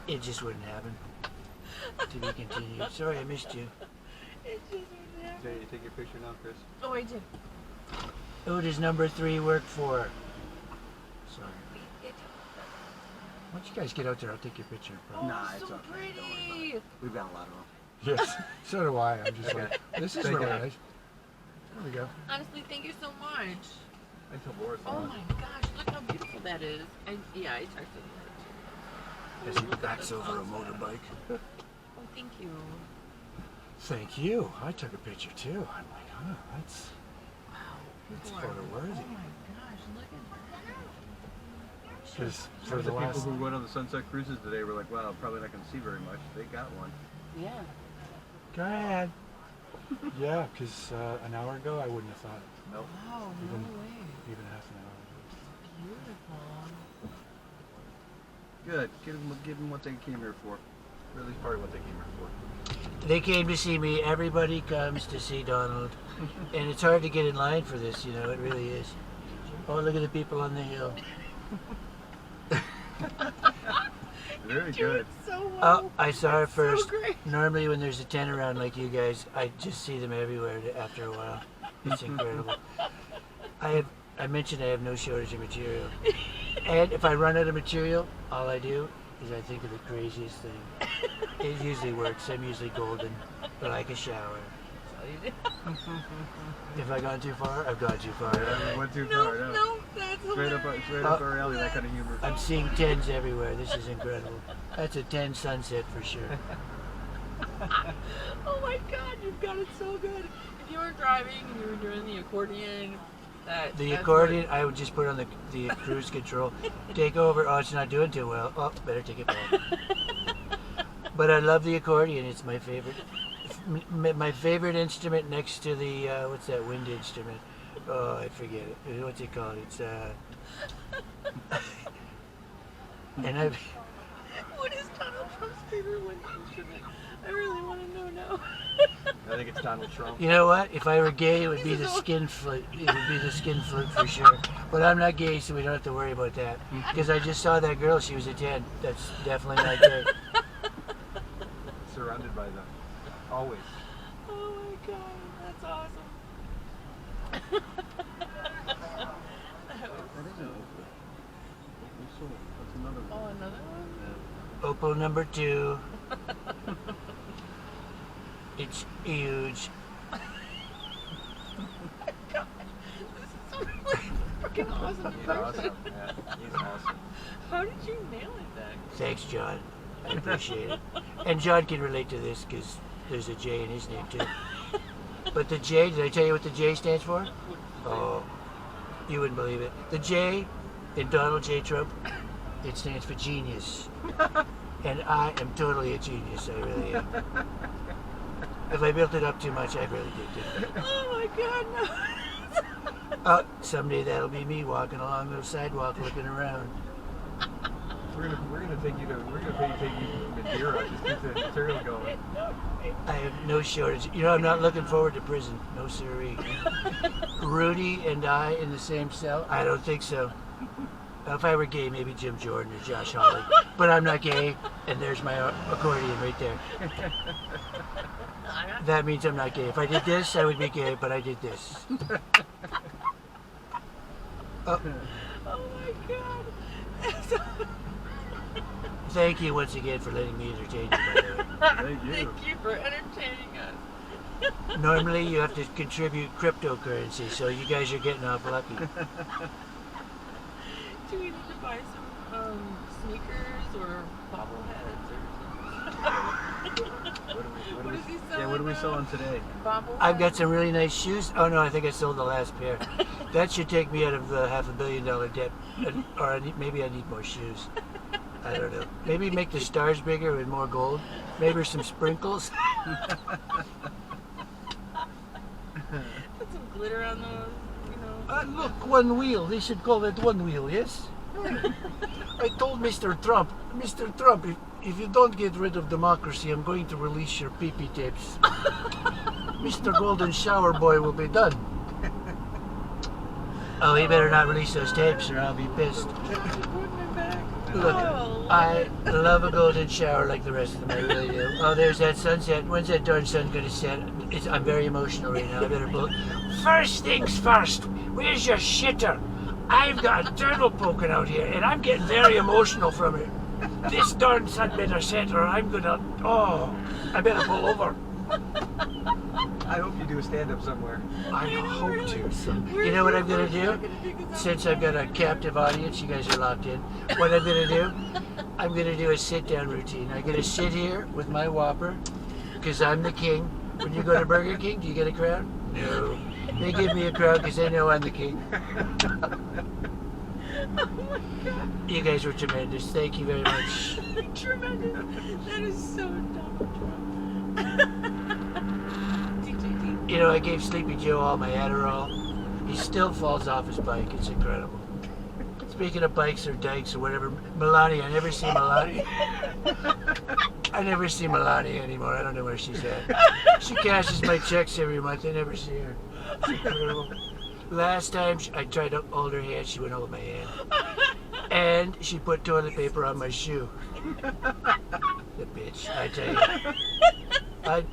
It just wouldn't happen. To be continued. Sorry, I missed you. It just wouldn't happen. Did you take your picture now, Chris? Oh, I did. Who does number 3 work for? Sorry. Why don't you guys get out there? I'll take your picture. Oh, Nah, it's so okay. pretty. Don't worry about it. We've got a lot of them. Yes, so do I. I'm just like, this is Thank really you. nice. There we go. Honestly, thank you so much. I told Laura so Oh much. my gosh, look how beautiful that is. Yeah, I texted her. As he backs over a motorbike. Oh, thank you. Thank you. I took a picture too. I'm like, huh, that's People photo worthy. Oh my gosh, look at that. Because Some for of the the last. people who went on the sunset cruises today were like, wow, probably not going to see very much. They got one. Yeah. Go ahead. Yeah, because an hour ago I wouldn't have thought it. Nope. Wow, no Even- way. Even half an hour. Beautiful. Good. Give them what they came here for. Or at least part of what they came here for. They came to see me. Everybody comes to see Donald. And it's hard to get in line for this, you know, it really is. Oh, look at the people on the hill. Very You're good. so Oh, well. I saw her first. So great. Normally when there's a 10 around like you guys, I just see them everywhere after a while. It's incredible. I mentioned I have no shortage of material. And if I run out of material, all I do is I think of the craziest thing. It usually works. I'm usually golden, but like a shower. If I gone too far, I've gone too far. Yeah, we went too No, far. No. no, that's Straight up, hilarious. straight up our alley, that kind of humor. I'm seeing 10s everywhere. This is incredible. That's a 10 sunset for sure. Oh my god, you've got it so good. If you were driving and you were doing the accordion, that's Accordion, I would just put on the cruise control. Take over. Oh, it's not doing too well. Oh, better take it back. But I love the accordion. It's my favorite. My favorite instrument next to the, what's that wind instrument? Oh, I forget it. What's it called? It's, and I've... What is Donald Trump's favorite wind instrument? I really want to know now. I think it's Donald Trump. You know what? If I were gay, it would be the skin flute. It would be the skin flute for sure. But I'm not gay, so we don't have to worry about that. Because I just saw that girl. She was a 10. That's definitely not gay. Surrounded by them. Always. Oh my god, that's awesome. That is an Opal. That's another one. Oh, another one? Yeah. Opal number 2. It's huge. God, this is so really freaking awesome. He's awesome. Yeah, he's awesome. How did you nail it then? Thanks, John. I appreciate it. And John can relate to this because there's a J in his name too. But the J, did I tell you what the J stands for? Oh, you wouldn't believe it. The J in Donald J. Trump, it stands for genius. And I am totally a genius, I really am. If I built it up too much, I really did. Oh my god, no. Oh, someday that'll be me walking along the sidewalk looking around. We're gonna take you to Madeira. Just keep the material going. I have no shortage. You know, I'm not looking forward to prison. No siree. Rudy and I in the same cell? I don't think so. If I were gay, maybe Jim Jordan or Josh Hawley. But I'm not gay, and there's my accordion right there. That means I'm not gay. If I did this, I would be gay, but I did this. Oh, Oh my god. thank you once again for letting me entertain you, by the way. Thank you. Thank you for entertaining us. Normally, you have to contribute cryptocurrency, so you guys are getting off lucky. Do we need to buy some sneakers or bobbleheads or What is he selling? Yeah, what are we selling today? Bobbleheads? I've got some really nice shoes. Oh no, I think I sold the last pair. That should take me out of the $500 million debt. Or maybe I need more shoes. I don't know. Maybe make the stars bigger with more gold. Maybe some sprinkles. Put some glitter on those, you know. Look, one wheel. They should call it one wheel, yes? I told Mr. Trump, if you don't get rid of democracy, I'm going to release your pee-pee tapes. Mr. Golden Shower Boy will be done. Oh, he better not release those tapes or I'll be pissed. Put my back. Look, Oh, I love a golden shower like the rest of them. I really do. Oh, there's that sunset. When's that darn sun gonna set? I'm very emotional right now. I better pull. First things first. Where's your shitter? I've got a turtle poking out here, and I'm getting very emotional from it. This darn sun better set, or I'm gonna. Oh, I better pull over. I hope you do a stand-up somewhere. I hope really. to. So, Where's you know what your I'm gonna voice? do? I'm gonna pick this up. Since I've got a captive audience, you guys are locked in. What I'm gonna do? I'm gonna do a sit-down routine. I'm gonna sit here with my Whopper, because I'm the king. When you go to Burger King, do you get a crown? No. They give me a crown because they know I'm the king. Oh my god. You guys were tremendous. Thank you very much. Tremendous. That is so dumb. TJT. You know, I gave Sleepy Joe all my Adderall. He still falls off his bike. It's incredible. Speaking of bikes or dikes or whatever, Melania, I never see Melania. I never see Melania anymore. I don't know where she's at. She cashes my checks every month. I never see her. It's incredible. Last time I tried to hold her hand, she wouldn't hold my hand. And she put toilet paper on my shoe. The bitch, I tell you.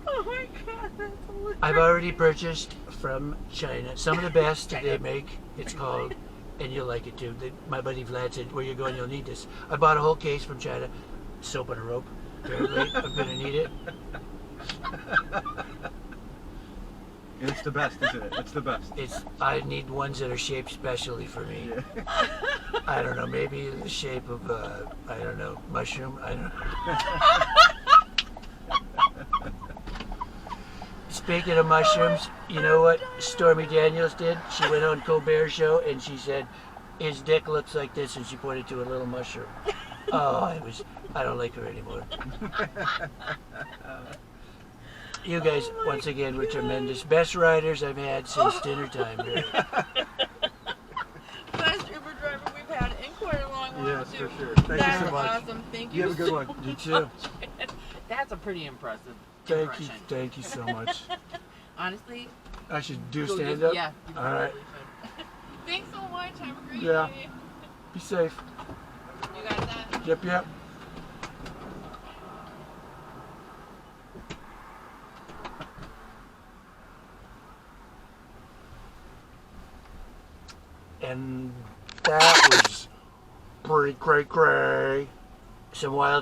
Oh my god, that's hilarious. I've already purchased from China some of the best they make. It's called, and you'll like it too. My buddy Vlad said, "Where you're going, you'll need this." I bought a whole case from China. Soap on a rope. Very late. I'm gonna need it. It's the best, isn't it? It's the best. I need ones that are shaped specially for me. Yeah. I don't know, maybe the shape of I don't know, mushroom. I don't know. Speaking of mushrooms, you know what Stormy Daniels did? She went on Colbert's show and she said, "His dick looks like this," and she pointed to a little mushroom. Oh, I don't like her anymore. You guys, once again, were tremendous. Best riders I've had since dinner time. Really. Best Uber driver we've had in quite a long while. Yes, too. for sure. Thank That's you so much. awesome. Thank you. You have a good one. You too. That's a pretty impressive Thank you so much. Honestly, I should do go stand just- up? Yeah. You All right. probably should. Thanks so much. Have a great Yeah. day. Be safe. You got that? Yep. And that was pretty cray. Some wild